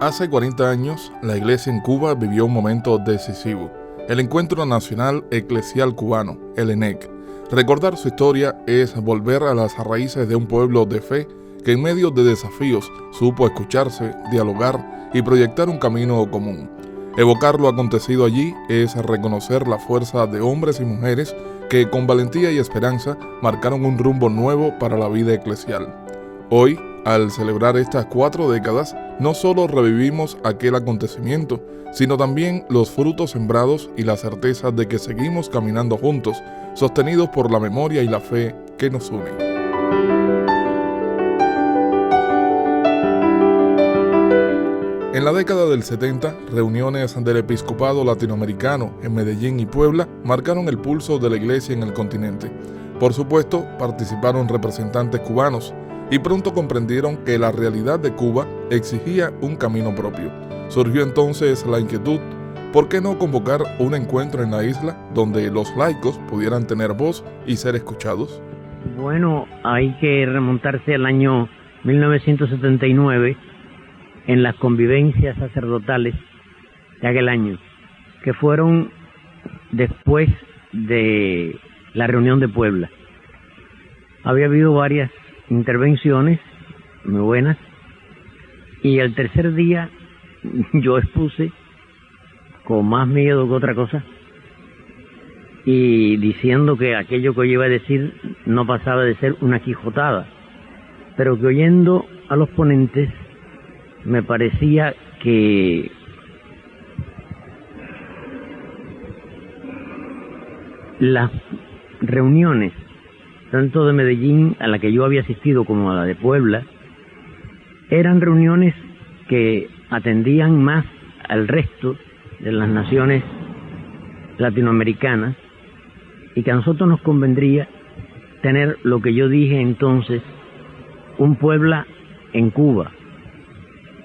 Hace 40 años, la Iglesia en Cuba vivió un momento decisivo, el Encuentro Nacional Eclesial Cubano, el ENEC. Recordar su historia es volver a las raíces de un pueblo de fe que en medio de desafíos supo escucharse, dialogar y proyectar un camino común. Evocar lo acontecido allí es reconocer la fuerza de hombres y mujeres que con valentía y esperanza marcaron un rumbo nuevo para la vida eclesial. Hoy, al celebrar estas 4 décadas, no solo revivimos aquel acontecimiento, sino también los frutos sembrados y la certeza de que seguimos caminando juntos, sostenidos por la memoria y la fe que nos unen. En la década del 70, reuniones del episcopado latinoamericano en Medellín y Puebla marcaron el pulso de la iglesia en el continente. Por supuesto, participaron representantes cubanos y pronto comprendieron que la realidad de Cuba exigía un camino propio. Surgió entonces la inquietud, ¿por qué no convocar un encuentro en la isla donde los laicos pudieran tener voz y ser escuchados? Bueno, hay que remontarse al año 1979 en las convivencias sacerdotales de aquel año, que fueron después de la reunión de Puebla. Había habido varias intervenciones muy buenas y el tercer día yo expuse con más miedo que otra cosa y diciendo que aquello que yo iba a decir no pasaba de ser una quijotada, pero que oyendo a los ponentes me parecía que las reuniones tanto de Medellín, a la que yo había asistido, como a la de Puebla, eran reuniones que atendían más al resto de las naciones latinoamericanas y que a nosotros nos convendría tener lo que yo dije entonces, un Puebla en Cuba.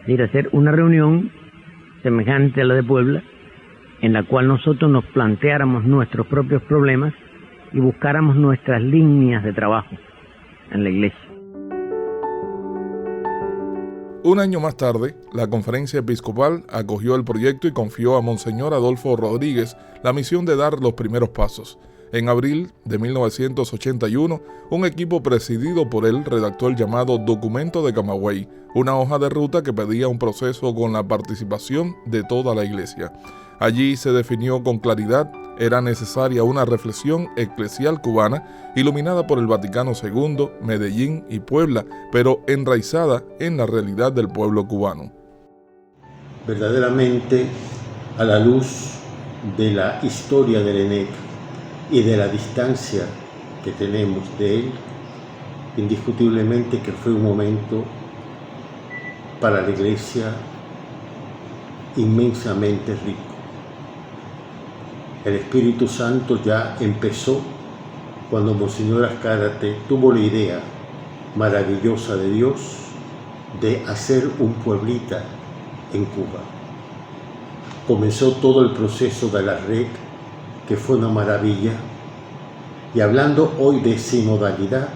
Es decir, hacer una reunión semejante a la de Puebla, en la cual nosotros nos planteáramos nuestros propios problemas y buscáramos nuestras líneas de trabajo en la iglesia. Un año más tarde, la Conferencia Episcopal acogió el proyecto y confió a Monseñor Adolfo Rodríguez la misión de dar los primeros pasos. En abril de 1981, un equipo presidido por él redactó el llamado Documento de Camagüey, una hoja de ruta que pedía un proceso con la participación de toda la iglesia. Allí se definió con claridad: era necesaria una reflexión eclesial cubana iluminada por el Vaticano II, Medellín y Puebla, pero enraizada en la realidad del pueblo cubano. Verdaderamente, a la luz de la historia del ENEC y de la distancia que tenemos de él, indiscutiblemente que fue un momento para la Iglesia inmensamente rico. El Espíritu Santo ya empezó cuando Monseñor Azcárate tuvo la idea maravillosa de Dios de hacer un pueblita en Cuba. Comenzó todo el proceso de la REC, que fue una maravilla, y hablando hoy de sinodalidad,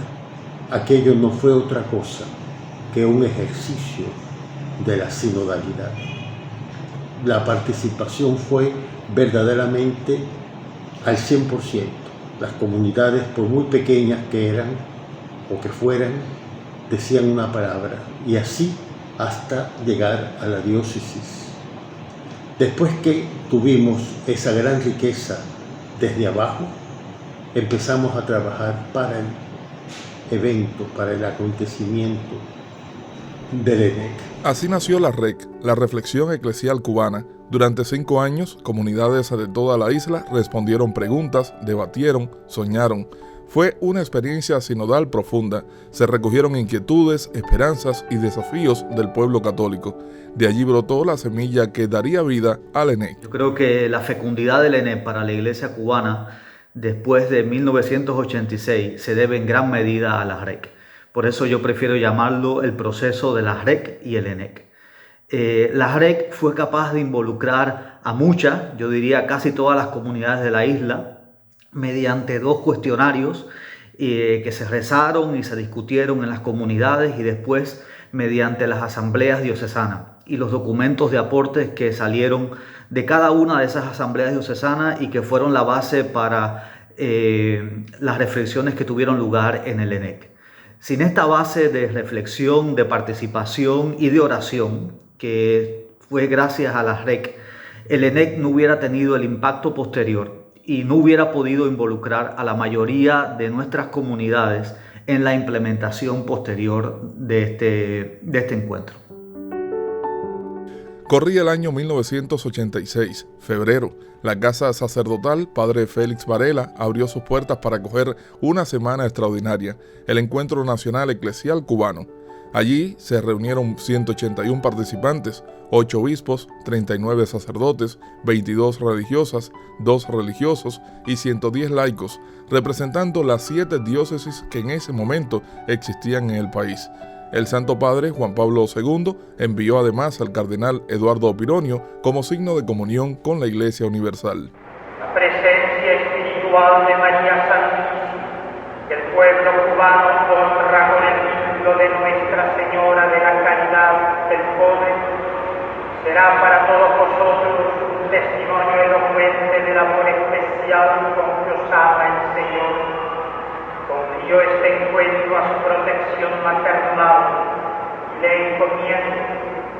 aquello no fue otra cosa que un ejercicio de la sinodalidad. La participación fue verdaderamente al 100%. Las comunidades, por muy pequeñas que eran o que fueran, decían una palabra, y así hasta llegar a la diócesis. Después que tuvimos esa gran riqueza desde abajo, empezamos a trabajar para el evento, para el acontecimiento del ENEC. Así nació la REC, la Reflexión Eclesial Cubana. Durante 5 años, comunidades de toda la isla respondieron preguntas, debatieron, soñaron. Fue una experiencia sinodal profunda. Se recogieron inquietudes, esperanzas y desafíos del pueblo católico. De allí brotó la semilla que daría vida al ENEC. Yo creo que la fecundidad del ENEC para la iglesia cubana después de 1986 se debe en gran medida a la REC. Por eso yo prefiero llamarlo el proceso de la REC y el ENEC. La REC fue capaz de involucrar a muchas, yo diría casi todas las comunidades de la isla, mediante 2 cuestionarios que se rezaron y se discutieron en las comunidades y después mediante las asambleas diocesanas. y los documentos de aportes que salieron de cada una de esas asambleas diocesanas y que fueron la base para las reflexiones que tuvieron lugar en el ENEC. Sin esta base de reflexión, de participación y de oración, que fue gracias a la REC, el ENEC no hubiera tenido el impacto posterior y no hubiera podido involucrar a la mayoría de nuestras comunidades en la implementación posterior de este encuentro. Corría el año 1986, febrero. La casa sacerdotal Padre Félix Varela abrió sus puertas para acoger una semana extraordinaria, el Encuentro Nacional Eclesial Cubano. Allí se reunieron 181 participantes, 8 obispos, 39 sacerdotes, 22 religiosas, 2 religiosos y 110 laicos, representando las 7 diócesis que en ese momento existían en el país. El Santo Padre Juan Pablo II envió además al cardenal Eduardo Pironio como signo de comunión con la Iglesia Universal. La presencia espiritual de María Santísima, que el pueblo cubano honra con el título de Nuestra Señora de la Caridad del Pobre, será para todos vosotros un testimonio elocuente del amor especial con que os ama el Señor. Confío este encuentro a su protección maternal y le encomiendo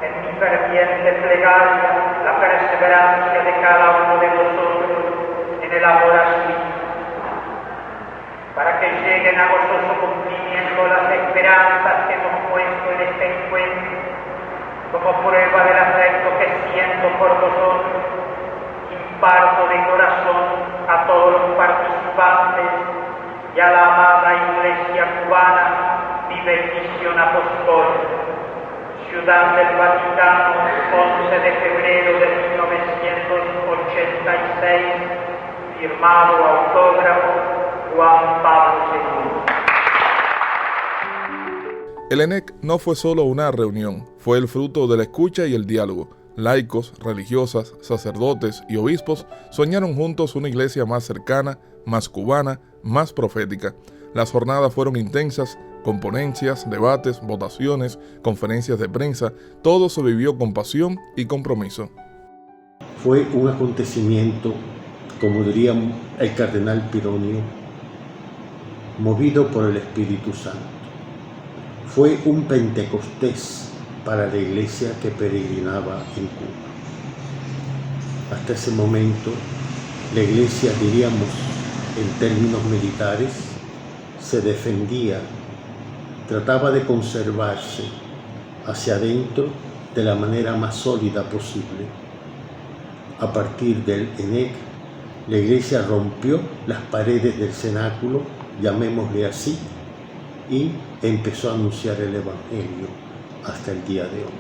en mi ferviente plegaria la perseverancia de cada uno de vosotros en el amor a su Hijo, para que lleguen a gozoso cumplimiento las esperanzas que hemos puesto en este encuentro, como prueba del afecto que siento por vosotros, imparto de corazón a todos los participantes y a la amada Iglesia cubana mi bendición apostólica. Ciudad del Vaticano, 11 de febrero de 1986, firmado autógrafo Juan Pablo II. El ENEC no fue solo una reunión, fue el fruto de la escucha y el diálogo. Laicos, religiosas, sacerdotes y obispos soñaron juntos una iglesia más cercana, más cubana, más profética. Las jornadas fueron intensas, con ponencias, debates, votaciones, conferencias de prensa. Todo se vivió con pasión y compromiso. Fue un acontecimiento, como diría el cardenal Pironio, movido por el Espíritu Santo. Fue un Pentecostés para la iglesia que peregrinaba en Cuba. Hasta ese momento, la iglesia, diríamos en términos militares, se defendía, trataba de conservarse hacia adentro de la manera más sólida posible. A partir del ENEC, la iglesia rompió las paredes del cenáculo, llamémosle así, y empezó a anunciar el Evangelio hasta el día de hoy.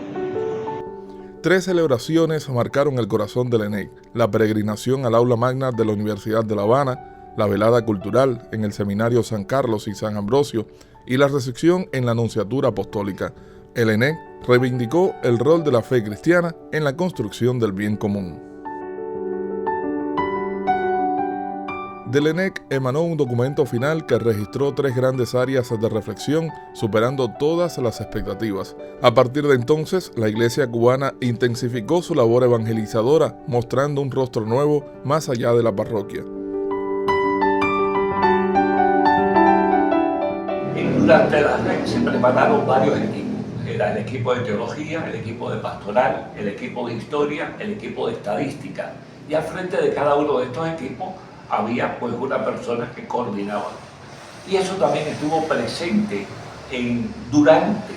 3 celebraciones marcaron el corazón del ENEC: la peregrinación al aula magna de la Universidad de La Habana, la velada cultural en el Seminario San Carlos y San Ambrosio y la recepción en la Nunciatura Apostólica. El ENEC reivindicó el rol de la fe cristiana en la construcción del bien común. Del ENEC emanó un documento final que registró 3 grandes áreas de reflexión, superando todas las expectativas. A partir de entonces, la Iglesia cubana intensificó su labor evangelizadora, mostrando un rostro nuevo más allá de la parroquia. Durante la REC se prepararon varios equipos. Era el equipo de teología, el equipo de pastoral, el equipo de historia, el equipo de estadística. Y al frente de cada uno de estos equipos había pues una persona que coordinaba. Y eso también estuvo presente durante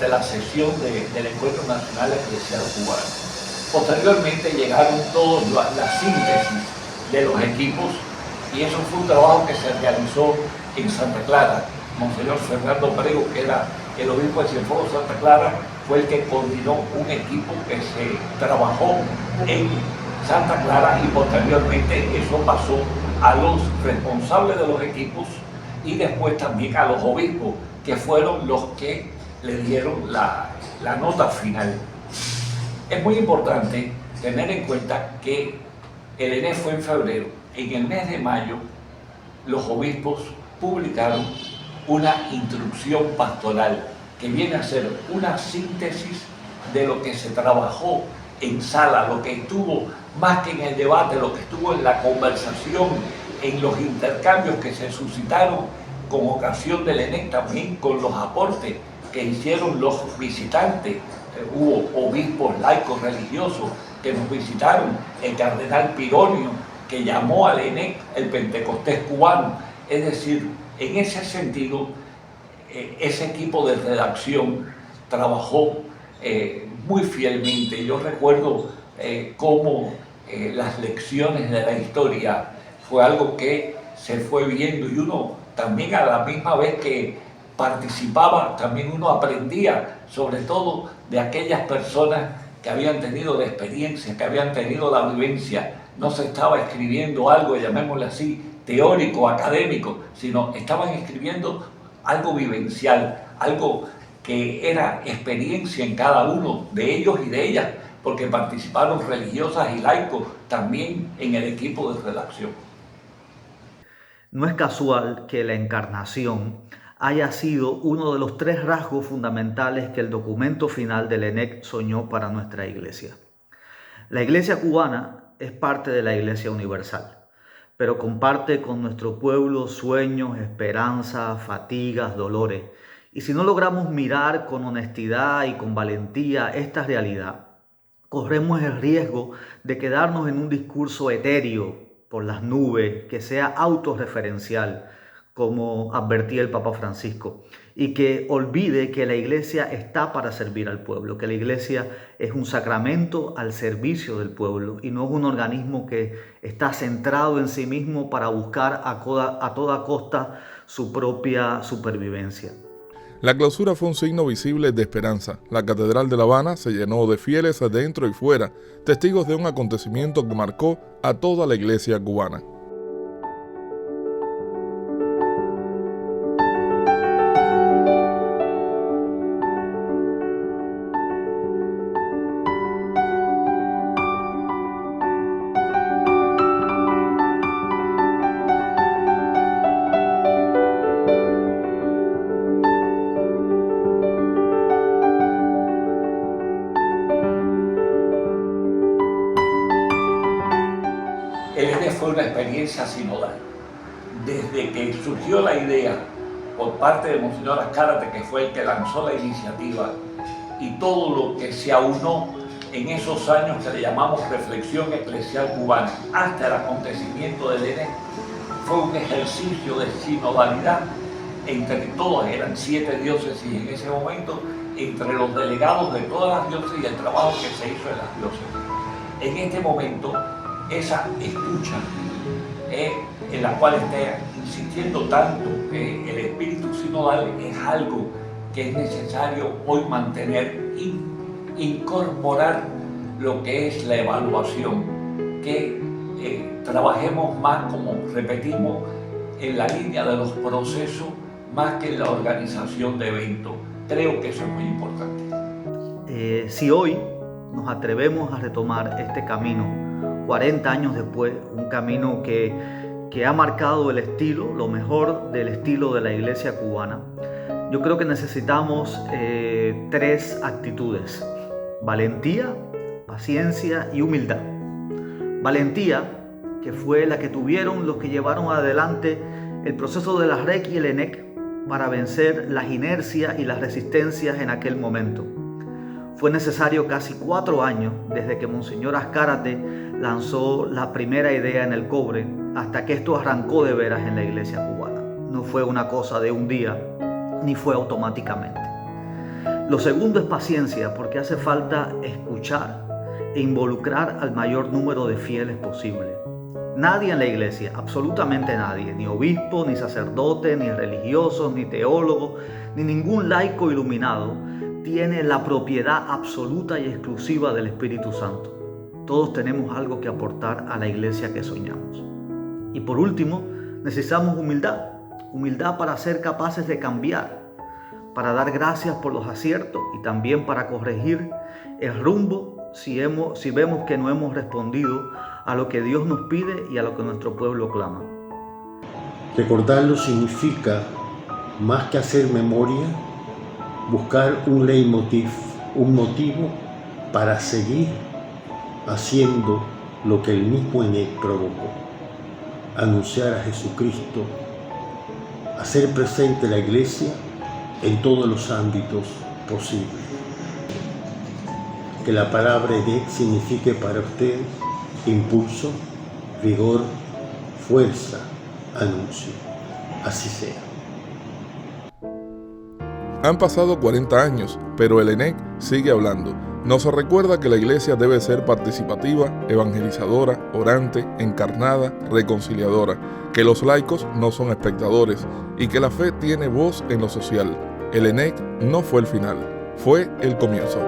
la sesión del Encuentro Nacional Eclesial Cubano. Posteriormente llegaron todas las síntesis de los equipos y eso fue un trabajo que se realizó en Santa Clara. Monseñor Fernando Prego, que era el obispo de Cienfuegos Santa Clara, fue el que coordinó un equipo que se trabajó en Santa Clara y posteriormente eso pasó a los responsables de los equipos y después también a los obispos, que fueron los que le dieron la nota final. Es muy importante tener en cuenta que el ENEC fue en febrero. En el mes de mayo, los obispos publicaron una instrucción pastoral que viene a ser una síntesis de lo que se trabajó en sala, lo que estuvo más que en el debate, lo que estuvo en la conversación, en los intercambios que se suscitaron con ocasión del ENEC, también con los aportes que hicieron los visitantes. Hubo obispos laicos religiosos que nos visitaron, el cardenal Pironio, que llamó al ENEC el Pentecostés cubano. Es decir, en ese sentido, ese equipo de redacción trabajó muy fielmente. Yo recuerdo cómo las lecciones de la historia fue algo que se fue viendo, y uno también, a la misma vez que participaba, también uno aprendía, sobre todo de aquellas personas que habían tenido la experiencia, que habían tenido la vivencia. No se estaba escribiendo algo, llamémosle así, teórico, académico, sino estaban escribiendo algo vivencial, algo que era experiencia en cada uno de ellos y de ellas, porque participaron religiosas y laicos también en el equipo de redacción. No es casual que la encarnación haya sido uno de los 3 rasgos fundamentales que el documento final del ENEC soñó para nuestra iglesia. La iglesia cubana es parte de la iglesia universal, pero comparte con nuestro pueblo sueños, esperanzas, fatigas, dolores. Y si no logramos mirar con honestidad y con valentía esta realidad, corremos el riesgo de quedarnos en un discurso etéreo por las nubes, que sea autorreferencial, como advertía el Papa Francisco, y que olvide que la iglesia está para servir al pueblo, que la iglesia es un sacramento al servicio del pueblo y no es un organismo que está centrado en sí mismo para buscar a toda costa su propia supervivencia. La clausura fue un signo visible de esperanza. La Catedral de La Habana se llenó de fieles adentro y fuera, testigos de un acontecimiento que marcó a toda la iglesia cubana. El ENEC fue una experiencia sinodal. Desde que surgió la idea por parte de Monseñor Azcárate, que fue el que lanzó la iniciativa, y todo lo que se aunó en esos años que le llamamos reflexión eclesial cubana, hasta el acontecimiento del ENEC, fue un ejercicio de sinodalidad entre todas, eran 7 diócesis en ese momento, entre los delegados de todas las diócesis y el trabajo que se hizo en las diócesis. En este momento, esa escucha en la cual está insistiendo tanto el espíritu sinodal es algo que es necesario hoy mantener, incorporar lo que es la evaluación, que trabajemos más, como repetimos, en la línea de los procesos más que en la organización de eventos. Creo que eso es muy importante. Si hoy nos atrevemos a retomar este camino 40 años después, un camino que ha marcado el estilo, lo mejor del estilo de la iglesia cubana, yo creo que necesitamos 3 actitudes: valentía, paciencia y humildad. Valentía, que fue la que tuvieron los que llevaron adelante el proceso de la REC y el ENEC para vencer las inercias y las resistencias en aquel momento. Fue necesario casi 4 años desde que Monseñor Azcárate lanzó la primera idea en el cobre hasta que esto arrancó de veras en la iglesia cubana. No fue una cosa de un día, ni fue automáticamente. Lo segundo es paciencia, porque hace falta escuchar e involucrar al mayor número de fieles posible. Nadie en la iglesia, absolutamente nadie, ni obispo, ni sacerdote, ni religiosos, ni teólogo, ni ningún laico iluminado, tiene la propiedad absoluta y exclusiva del Espíritu Santo. Todos tenemos algo que aportar a la iglesia que soñamos. Y por último, necesitamos humildad. Humildad para ser capaces de cambiar, para dar gracias por los aciertos y también para corregir el rumbo si vemos que no hemos respondido a lo que Dios nos pide y a lo que nuestro pueblo clama. Recordarlo significa, más que hacer memoria, buscar un leitmotiv, un motivo para seguir haciendo lo que el mismo ENEC provocó: anunciar a Jesucristo, hacer presente la Iglesia en todos los ámbitos posibles. Que la palabra ENEC signifique para usted impulso, vigor, fuerza, anuncio. Así sea. Han pasado 40 años, pero el ENEC sigue hablando. Nos recuerda que la Iglesia debe ser participativa, evangelizadora, orante, encarnada, reconciliadora, que los laicos no son espectadores y que la fe tiene voz en lo social. El ENEC no fue el final, fue el comienzo.